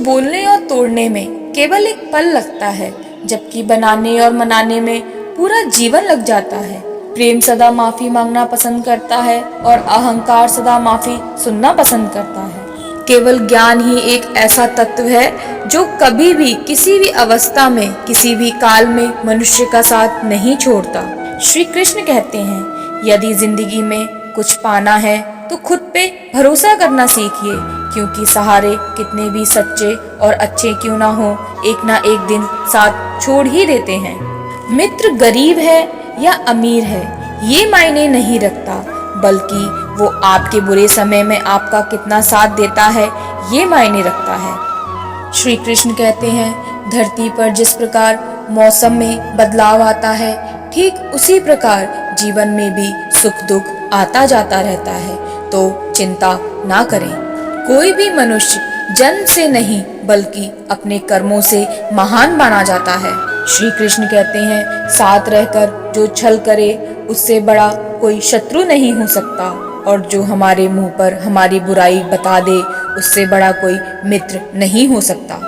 बोलने और तोड़ने में केवल एक पल लगता है, जबकि बनाने और मनाने में पूरा जीवन लग जाता है। प्रेम सदा माफी मांगना पसंद करता है और अहंकार सदा माफी सुनना पसंद करता है। केवल ज्ञान ही एक ऐसा तत्व है जो कभी भी किसी भी अवस्था में किसी भी काल में मनुष्य का साथ नहीं छोड़ता। श्री कृष्ण कहते हैं, यदि जिंदगी में कुछ पाना है तो खुद पे भरोसा करना सीखिए, क्योंकि सहारे कितने भी सच्चे और अच्छे क्यों ना हो, एक ना एक दिन साथ छोड़ ही देते हैं। मित्र गरीब है या अमीर है ये मायने नहीं रखता, बल्कि वो आपके बुरे समय में आपका कितना साथ देता है ये मायने रखता है। श्री कृष्ण कहते हैं, धरती पर जिस प्रकार मौसम में बदलाव आता है, ठीक उसी प्रकार जीवन में भी सुख दुख आता जाता रहता है, तो चिंता ना करें। कोई भी मनुष्य जन्म से नहीं बल्कि अपने कर्मों से महान माना जाता है। श्री कृष्ण कहते हैं, साथ रहकर जो छल करे उससे बड़ा कोई शत्रु नहीं हो सकता, और जो हमारे मुंह पर हमारी बुराई बता दे उससे बड़ा कोई मित्र नहीं हो सकता।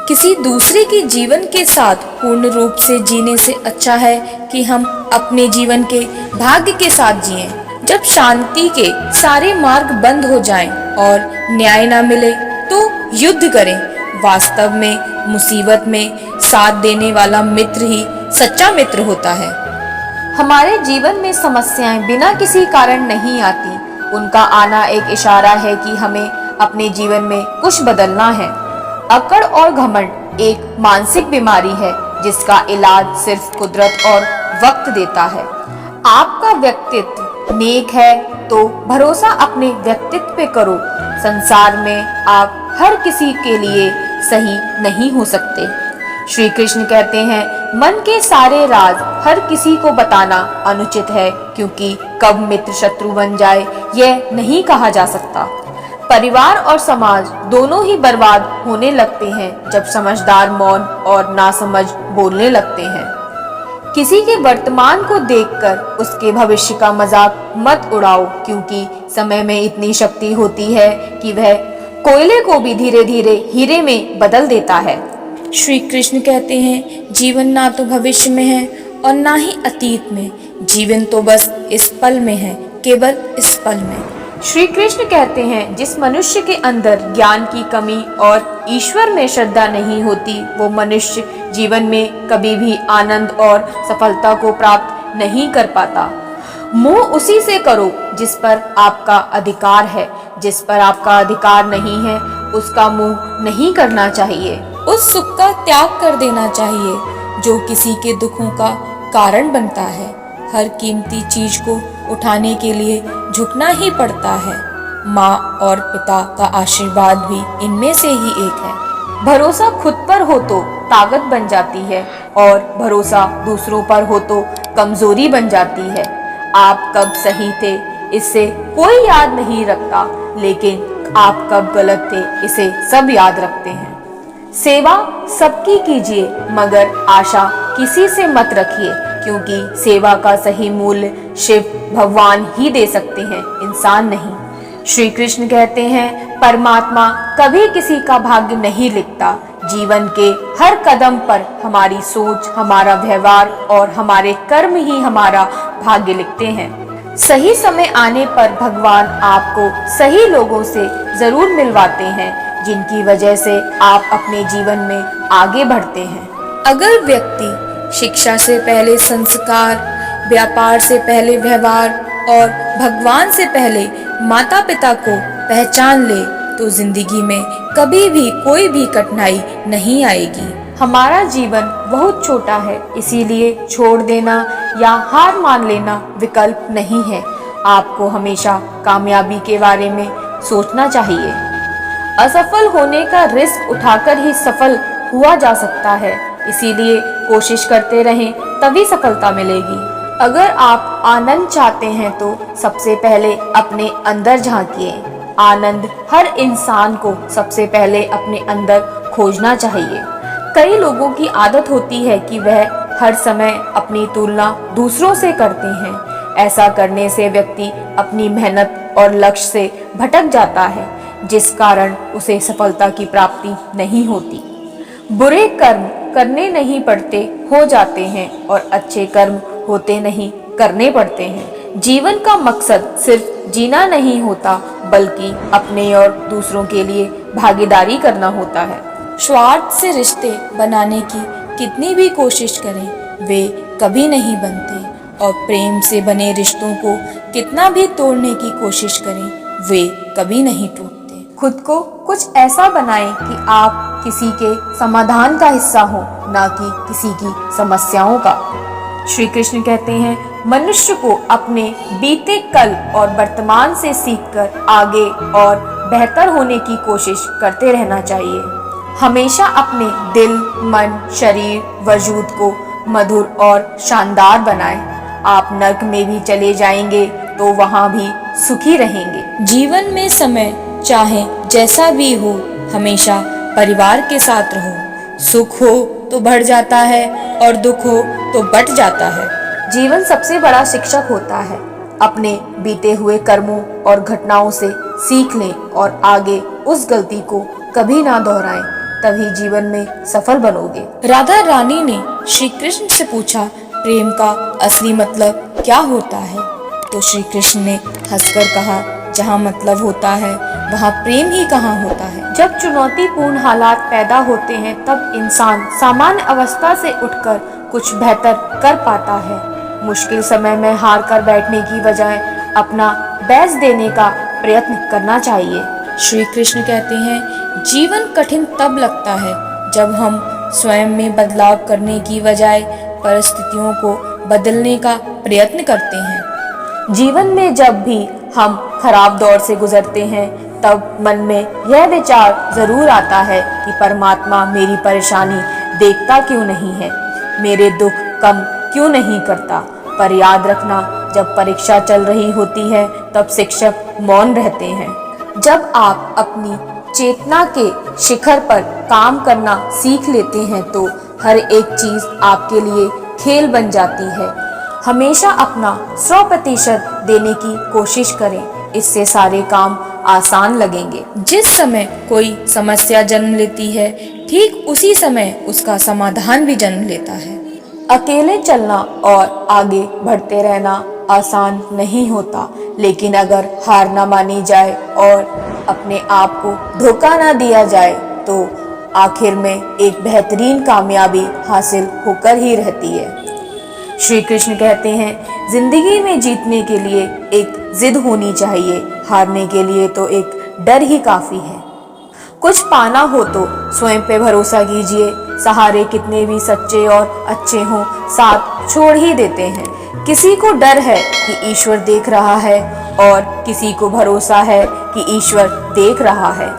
किसी दूसरे के जीवन के साथ पूर्ण रूप से जीने से अच्छा है कि हम अपने जीवन के भाग्य के साथ जिएं। जब शांति के सारे मार्ग बंद हो जाएं और न्याय ना मिले तो युद्ध करें। वास्तव में मुसीबत में साथ देने वाला मित्र ही सच्चा मित्र होता है। हमारे जीवन में समस्याएं बिना किसी कारण नहीं आती, उनका आना एक इशारा है कि हमें अपने जीवन में कुछ बदलना है। अकड़ और घमंड एक मानसिक बीमारी है जिसका इलाज सिर्फ कुदरत और वक्त देता है। आपका व्यक्तित्व नेक है तो भरोसा अपने व्यक्तित्व पे करो। संसार में आप हर किसी के लिए सही नहीं हो सकते। श्री कृष्ण कहते हैं, मन के सारे राज हर किसी को बताना अनुचित है, क्योंकि कब मित्र शत्रु बन जाए यह नहीं कहा जा सकता। परिवार और समाज दोनों ही बर्बाद होने लगते हैं जब समझदार मौन और नासमझ बोलने लगते हैं। किसी के वर्तमान को देखकर उसके भविष्य का मजाक मत उड़ाओ, क्योंकि समय में इतनी शक्ति होती है कि वह कोयले को भी धीरे धीरे हीरे में बदल देता है। श्री कृष्ण कहते हैं, जीवन ना तो भविष्य में है और ना ही अतीत में, जीवन तो बस इस पल में है, केवल इस पल में। श्री कृष्ण कहते हैं, जिस मनुष्य के अंदर ज्ञान की कमी और ईश्वर में श्रद्धा नहीं होती, वो मनुष्य जीवन में कभी भी आनंद और सफलता को प्राप्त नहीं कर पाता। मोह उसी से करो जिस पर आपका अधिकार है, जिस पर आपका अधिकार नहीं है उसका मोह नहीं करना चाहिए। उस सुख का त्याग कर देना चाहिए जो किसी के दुखों का कारण बनता है। हर कीमती चीज को उठाने के लिए झुकना ही पड़ता है। माँ और पिता का आशीर्वाद भी इनमें से ही एक है। भरोसा खुद पर हो तो ताकत बन जाती है और भरोसा दूसरों पर हो तो कमजोरी बन जाती है। आप कब सही थे इससे कोई याद नहीं रखता, लेकिन आप कब गलत थे इसे सब याद रखते हैं। सेवा सबकी कीजिए, मगर आशा किसी से मत रखिए, क्योंकि सेवा का सही मूल्य शिव भगवान ही दे सकते हैं, इंसान नहीं। श्री कृष्ण कहते हैं, परमात्मा कभी किसी का भाग्य नहीं लिखता। जीवन के हर कदम पर हमारी सोच, हमारा व्यवहार और हमारे कर्म ही हमारा भाग्य लिखते हैं। सही समय आने पर भगवान आपको सही लोगों से जरूर मिलवाते हैं, जिनकी वजह से आप अपने जीवन में आगे बढ़ते हैं। अगर व्यक्ति शिक्षा से पहले संस्कार, व्यापार से पहले व्यवहार और भगवान से पहले माता पिता को पहचान ले तो जिंदगी में कभी भी कोई भी कठिनाई नहीं आएगी। हमारा जीवन बहुत छोटा है, इसीलिए छोड़ देना या हार मान लेना विकल्प नहीं है। आपको हमेशा कामयाबी के बारे में सोचना चाहिए। असफल होने का रिस्क उठाकर ही सफल हुआ जा सकता है, इसीलिए कोशिश करते रहें, तभी सफलता मिलेगी। अगर आप आनंद चाहते हैं तो सबसे पहले अपने अंदर झांकिए। आनंद हर इंसान को सबसे पहले अपने अंदर खोजना चाहिए। कई लोगों की आदत होती है कि वह हर समय अपनी तुलना दूसरों से करते हैं। ऐसा करने से व्यक्ति अपनी मेहनत और लक्ष्य से भटक जाता है। जिस कारण उसे सफलता की प्राप्ति नहीं होती। बुरे कर्म करने नहीं पड़ते, हो जाते हैं, और अच्छे कर्म होते नहीं, करने पड़ते हैं। जीवन का मकसद सिर्फ जीना नहीं होता, बल्कि अपने और दूसरों के लिए भागीदारी करना होता है। स्वार्थ से रिश्ते बनाने की कितनी भी कोशिश करें, वे कभी नहीं बनते, और प्रेम से बने रिश्तों को कितना भी तोड़ने की कोशिश करें, वे कभी नहीं टूटते। खुद को कुछ ऐसा बनाएं कि आप किसी के समाधान का हिस्सा हो, ना कि किसी की समस्याओं का। श्री कृष्ण कहते हैं, मनुष्य को अपने बीते कल और वर्तमान से सीखकर आगे और बेहतर होने की कोशिश करते रहना चाहिए। हमेशा अपने दिल, मन, शरीर, वजूद को मधुर और शानदार बनाएं। आप नर्क में भी चले जाएंगे तो वहां भी सुखी रहेंगे। जीवन में समय चाहे जैसा भी हो, हमेशा परिवार के साथ रहो। सुख हो तो बढ़ जाता है, और दुख हो तो बट जाता है। जीवन सबसे बड़ा शिक्षक होता है। अपने बीते हुए कर्मों और घटनाओं से सीख लें और आगे उस गलती को कभी ना दोहराएं, तभी जीवन में सफल बनोगे। राधा रानी ने श्री कृष्ण से पूछा, प्रेम का असली मतलब क्या होता है? तो श्री कृष्ण ने हंसकर कहा, जहाँ मतलब होता है वहाँ प्रेम ही कहाँ होता है। जब चुनौतीपूर्ण हालात पैदा होते हैं, तब इंसान सामान्य अवस्था से उठकर कुछ बेहतर कर पाता है। मुश्किल समय में हार कर बैठने की बजाय अपना बेस्ट देने का प्रयत्न करना चाहिए। श्री कृष्ण कहते हैं, जीवन कठिन तब लगता है जब हम स्वयं में बदलाव करने की बजाय परिस्थितियों को बदलने का प्रयत्न करते हैं। जीवन में जब भी हम खराब दौर से गुजरते हैं, तब मन में यह विचार जरूर आता है कि परमात्मा मेरी परेशानी देखता क्यों नहीं है, मेरे दुख कम क्यों नहीं करता। पर याद रखना, जब परीक्षा चल रही होती है तब शिक्षक मौन रहते हैं। जब आप अपनी चेतना के शिखर पर काम करना सीख लेते हैं तो हर एक चीज आपके लिए खेल बन जाती है। हमेशा अपना 100% देने की कोशिश करें, इससे सारे काम आसान लगेंगे। जिस समय कोई समस्या जन्म लेती है, ठीक उसी समय उसका समाधान भी जन्म लेता है। अकेले चलना और आगे बढ़ते रहना आसान नहीं होता, लेकिन अगर हार ना मानी जाए और अपने आप को धोखा ना दिया जाए तो आखिर में एक बेहतरीन कामयाबी हासिल होकर ही रहती है। श्री कृष्ण कहते हैं, जिंदगी में जीतने के लिए एक जिद होनी चाहिए, हारने के लिए तो एक डर ही काफी है। कुछ पाना हो तो स्वयं पे भरोसा कीजिए। सहारे कितने भी सच्चे और अच्छे हों, साथ छोड़ ही देते हैं। किसी को डर है कि ईश्वर देख रहा है, और किसी को भरोसा है कि ईश्वर देख रहा है।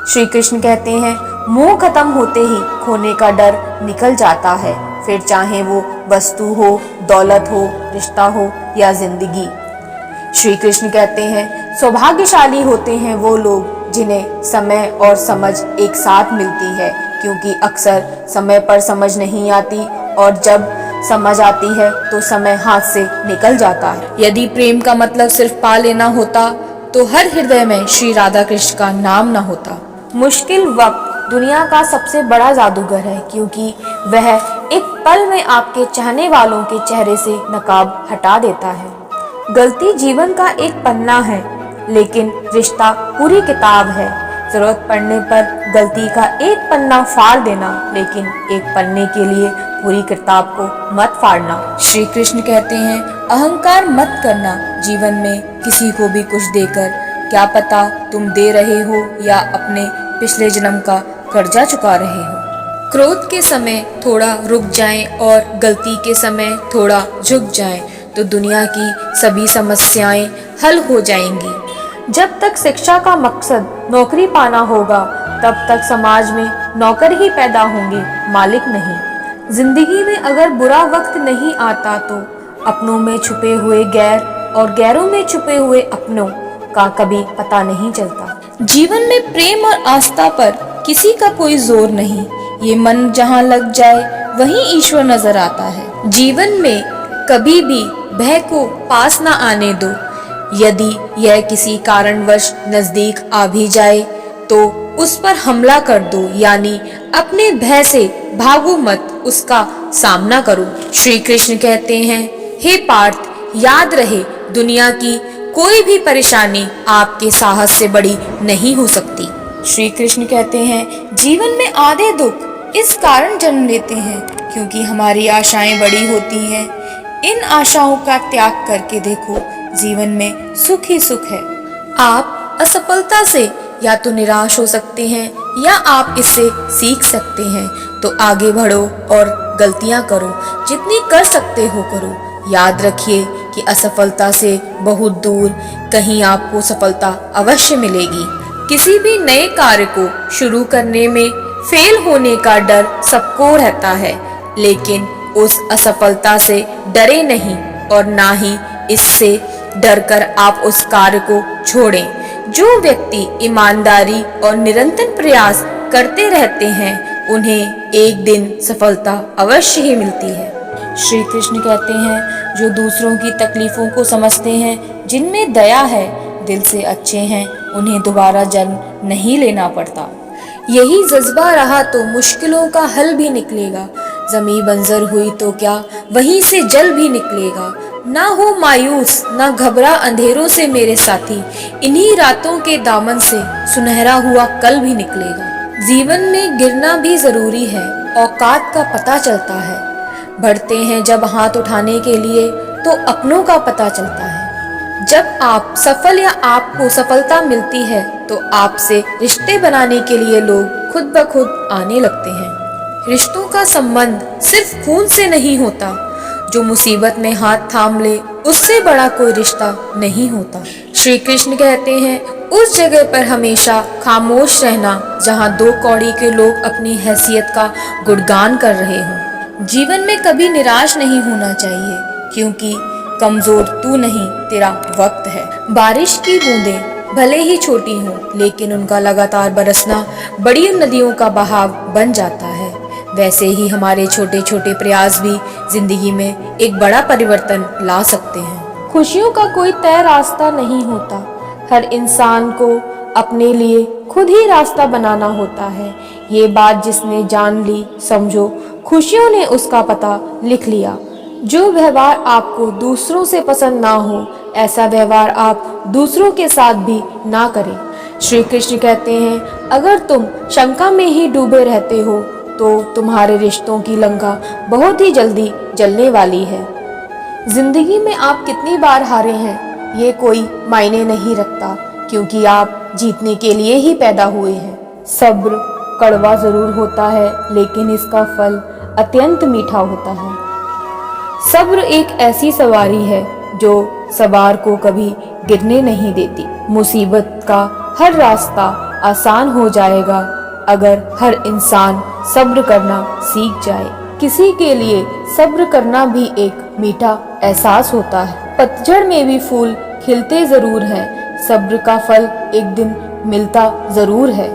श्री कृष्ण कहते हैं, मोह खत्म होते ही खोने का डर निकल जाता है, फिर चाहे वो वस्तु हो, दौलत हो, रिश्ता हो या जिंदगी। श्री कृष्ण कहते हैं, सौभाग्यशाली होते हैं वो लोग जिन्हें समय और समझ एक साथ मिलती है, क्योंकि अक्सर समय पर समझ नहीं आती, और जब समझ आती है तो समय हाथ से निकल जाता है। यदि प्रेम का मतलब सिर्फ पा लेना होता तो हर हृदय में श्री राधा कृष्ण का नाम न होता। मुश्किल वक्त दुनिया का सबसे बड़ा जादूगर है, क्योंकि वह एक पल में आपके चाहने वालों के चेहरे से नकाब हटा देता है। गलती जीवन का एक पन्ना है, लेकिन रिश्ता पूरी किताब है। जरूरत पड़ने पर गलती का एक पन्ना फाड़ देना, लेकिन एक पन्ने के लिए पूरी किताब को मत फाड़ना। श्री कृष्ण कहते हैं, अहंकार मत करना जीवन में किसी को भी कुछ देकर। क्या पता तुम दे रहे हो या अपने पिछले जन्म का कर्जा चुका रहे हो। क्रोध के समय थोड़ा रुक जाएं और गलती के समय थोड़ा झुक जाएं, तो दुनिया की सभी समस्याएं हल हो जाएंगी। जब तक शिक्षा का मकसद नौकरी पाना होगा, तब तक समाज में नौकर ही पैदा होंगे, मालिक नहीं। जिंदगी में अगर बुरा वक्त नहीं आता तो अपनों में छुपे हुए गैर और गैरों में छुपे हुए अपनों का कभी पता नहीं चलता। जीवन में प्रेम और आस्था पर किसी का कोई जोर नहीं। ये मन जहाँ लग जाए वहीं ईश्वर नजर आता है। जीवन में कभी भी भय को पास ना आने दो। यदि यह किसी कारणवश नजदीक आ भी जाए तो उस पर हमला कर दो, यानी अपने भय से भागो मत, उसका सामना करो। श्री कृष्ण कहते हैं, हे पार्थ, याद रहे दुनिया की कोई भी परेशानी आपके साहस से बड़ी नहीं हो सकती। श्री कृष्ण कहते हैं, जीवन में आधे दुख इस कारण जन्म लेते हैं क्योंकि हमारी आशाएं बड़ी होती हैं। इन आशाओं का त्याग करके देखो, जीवन में सुख ही सुख है। आप असफलता से या तो निराश हो सकते हैं या आप इससे सीख सकते हैं। तो आगे बढ़ो और गलतियां करो, जितनी कर सकते हो करो। याद रखिए कि असफलता से बहुत दूर कहीं आपको सफलता अवश्य मिलेगी। किसी भी नए कार्य को शुरू करने में फेल होने का डर सबको रहता है, लेकिन उस असफलता से डरे नहीं और ना ही इससे डरकर आप उस कार्य को छोड़ें। जो व्यक्ति ईमानदारी और निरंतर प्रयास करते रहते हैं, उन्हें एक दिन सफलता अवश्य ही मिलती है। श्री कृष्ण कहते हैं, जो दूसरों की तकलीफों को समझते हैं, जिनमें दया है, दिल से अच्छे हैं, उन्हें दोबारा जन्म नहीं लेना पड़ता। यही जज्बा रहा तो मुश्किलों का हल भी निकलेगा। जमीन बंजर हुई तो क्या, वहीं से जल भी निकलेगा। ना हो मायूस, ना घबरा अंधेरों से मेरे साथी, इन्हीं रातों के दामन से सुनहरा हुआ कल भी निकलेगा। जीवन में गिरना भी जरूरी है, औकात का पता चलता है। बढ़ते हैं जब हाथ उठाने के लिए तो अपनों का पता चलता है। जब आप सफल या आपको सफलता मिलती है तो आपसे रिश्ते बनाने के लिए लोग खुद ब खुद आने लगते हैं। रिश्तों का संबंध सिर्फ खून से नहीं होता, जो मुसीबत में हाथ थाम ले उससे बड़ा कोई रिश्ता नहीं होता। श्री कृष्ण कहते हैं, उस जगह पर हमेशा खामोश रहना जहाँ दो कौड़ी के लोग अपनी हैसियत का गुणगान कर रहे हों। जीवन में कभी निराश नहीं होना चाहिए, क्योंकि कमजोर तू नहीं, तेरा वक्त है। बारिश की बूंदें भले ही छोटी हों, लेकिन उनका लगातार बरसना बड़ी नदियों का बहाव बन जाता है। वैसे ही हमारे छोटे छोटे प्रयास भी जिंदगी में एक बड़ा परिवर्तन ला सकते हैं। खुशियों का कोई तय रास्ता नहीं होता, हर इंसान को अपने लिए खुद ही रास्ता बनाना होता है। ये बात जिसने जान ली, समझो खुशियों ने उसका पता लिख लिया। जो व्यवहार आपको दूसरों से पसंद ना हो, ऐसा व्यवहार आप दूसरों के साथ भी ना करें। श्री कृष्ण कहते हैं, अगर तुम शंका में ही डूबे रहते हो तो तुम्हारे रिश्तों की लंका बहुत ही जल्दी जलने वाली है। जिंदगी में आप कितनी बार हारे हैं, ये कोई मायने नहीं रखता, क्योंकि आप जीतने के लिए ही पैदा हुए हैं। सब्र कड़वा जरूर होता है, लेकिन इसका फल अत्यंत मीठा होता है। सब्र एक ऐसी सवारी है जो सवार को कभी गिरने नहीं देती। मुसीबत का हर रास्ता आसान हो जाएगा अगर हर इंसान सब्र करना सीख जाए। किसी के लिए सब्र करना भी एक मीठा एहसास होता है। पतझड़ में भी फूल खिलते जरूर हैं, सब्र का फल एक दिन मिलता जरूर है।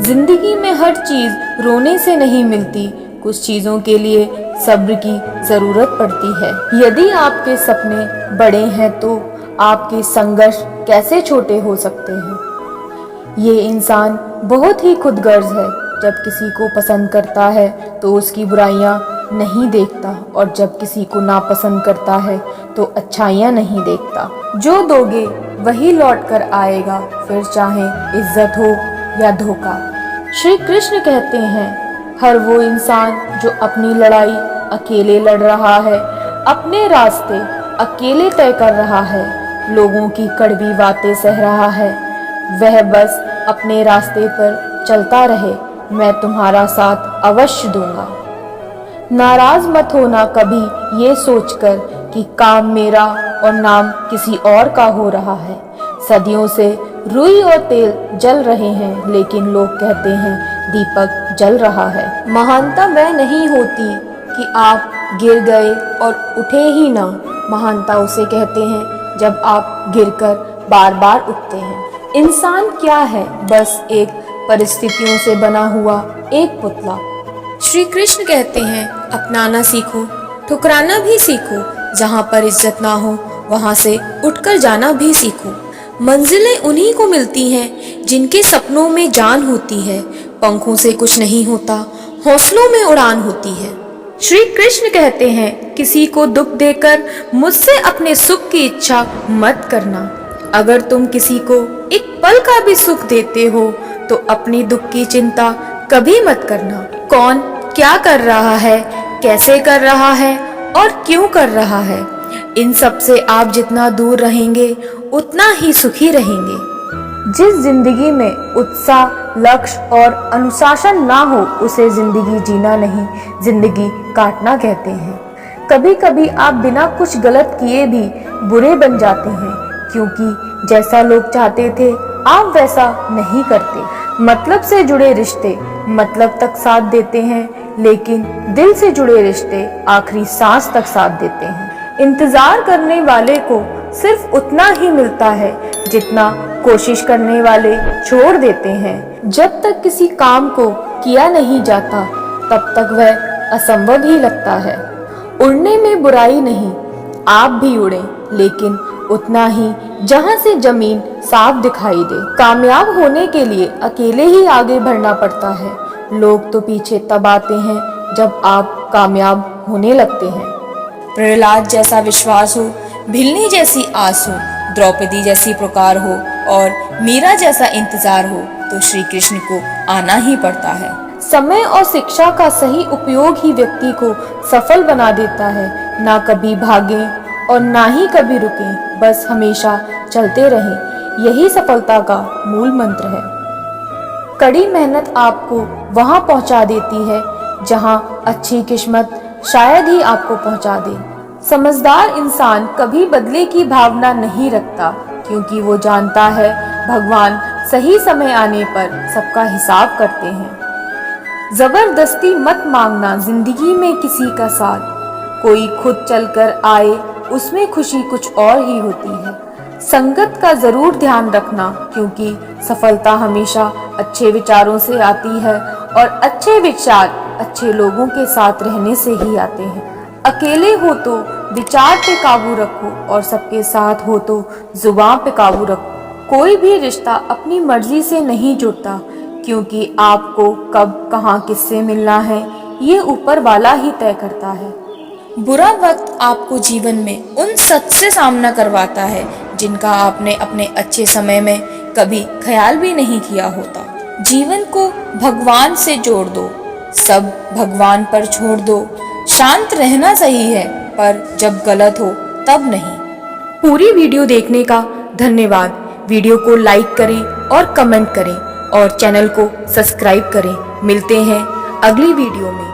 जिंदगी में हर चीज रोने से नहीं मिलती, कुछ चीजों के लिए सब्र की जरूरत पड़ती है। यदि आपके सपने बड़े हैं तो आपके संघर्ष कैसे छोटे हो सकते हैं। ये इंसान बहुत ही खुदगर्ज है, जब किसी को पसंद करता है तो उसकी बुराइयां नहीं देखता, और जब किसी को नापसंद करता है तो अच्छाइयां नहीं देखता। जो दोगे वही लौट कर आएगा, फिर चाहे इज्जत हो या धोखा। श्री कृष्ण कहते हैं, हर वो इंसान जो अपनी लड़ाई अकेले लड़ रहा है, अपने रास्ते अकेले तय कर रहा है, लोगों की कड़वी बातें सह रहा है, वह बस अपने रास्ते पर चलता रहे, मैं तुम्हारा साथ अवश्य दूंगा। नाराज मत होना कभी ये सोचकर कि काम मेरा और नाम किसी और का हो रहा है। सदियों से रुई और तेल जल रहे हैं, लेकिन लोग कहते हैं दीपक जल रहा है। महानता वह नहीं होती कि आप गिर गए और उठे ही ना, महानता उसे कहते हैं जब आप गिरकर बार बार उठते हैं। इंसान क्या है, बस एक परिस्थितियों से बना हुआ एक पुतला। श्री कृष्ण कहते हैं, अपनाना सीखो, ठुकराना भी सीखो। जहाँ पर इज्जत ना हो वहां से उठकर जाना भी सीखो। मंजिलें उन्हीं को मिलती हैं जिनके सपनों में जान होती है। पंखों से कुछ नहीं होता, हौसलों में उड़ान होती है। श्री कृष्ण कहते हैं, किसी को दुख देकर मुझसे अपने सुख की इच्छा मत करना। अगर तुम किसी को एक पल का भी सुख देते हो तो अपनी दुख की चिंता कभी मत करना। कौन क्या कर रहा है, कैसे कर रहा है और क्यों कर रहा है, इन सब से आप जितना दूर रहेंगे उतना ही सुखी रहेंगे। जिस जिंदगी में उत्साह, लक्ष्य और अनुशासन ना हो उसे जिंदगी जीना नहीं, जिंदगी काटना कहते हैं। कभी कभी आप बिना कुछ गलत किए भी बुरे बन जाते हैं, क्योंकि जैसा लोग चाहते थे आप वैसा नहीं करते। मतलब से जुड़े रिश्ते मतलब तक साथ देते हैं, लेकिन दिल से जुड़े रिश्ते आखिरी सांस तक साथ देते हैं। इंतजार करने वाले को सिर्फ उतना ही मिलता है जितना कोशिश करने वाले छोड़ देते हैं। जब तक किसी काम को किया नहीं जाता तब तक वह असंभव ही लगता है। उड़ने में बुराई नहीं, आप भी उड़ें, लेकिन उतना ही जहां से जमीन साफ दिखाई दे। कामयाब होने के लिए अकेले ही आगे बढ़ना पड़ता है। लोग तो पीछे तब आते हैं जब आप कामयाब होने लगते हैं। प्रहलाद जैसा विश्वास हो, भिलनी जैसी आस हो, द्रौपदी जैसी पुकार हो और मीरा जैसा इंतजार हो तो श्री कृष्ण को आना ही पड़ता है। समय और शिक्षा का सही उपयोग ही व्यक्ति को सफल बना देता है। ना कभी भागें और ना ही कभी रुकें, बस हमेशा चलते रहें, यही सफलता का मूल मंत्र है। कड़ी मेहनत आपको वहां पहुंचा देती है जहां अच्छी किस्मत शायद ही आपको पहुंचा दे। समझदार इंसान कभी बदले की भावना नहीं रखता, क्योंकि वो जानता है भगवान सही समय आने पर सबका हिसाब करते हैं। जबरदस्ती मत मांगना जिंदगी में किसी का साथ, कोई खुद चलकर आए उसमें खुशी कुछ और ही होती है। संगत का जरूर ध्यान रखना, क्योंकि सफलता हमेशा अच्छे विचारों से आती है और अच्छे विचार अच्छे लोगों के साथ रहने से ही आते हैं। अकेले हो तो विचार पे काबू रखो और सबके साथ हो तो जुबान पे काबू रखो। कोई भी रिश्ता अपनी मर्जी से नहीं जुड़ता, क्योंकि आपको कब कहाँ किससे मिलना है ये ऊपर वाला ही तय करता है। बुरा वक्त आपको जीवन में उन सच से सामना करवाता है जिनका आपने अपने अच्छे समय में कभी ख्याल भी नहीं किया होता। जीवन को भगवान से जोड़ दो, सब भगवान पर छोड़ दो। शांत रहना सही है, पर जब गलत हो तब नहीं। पूरी वीडियो देखने का धन्यवाद। वीडियो को लाइक करें और कमेंट करें और चैनल को सब्सक्राइब करें। मिलते हैं अगली वीडियो में।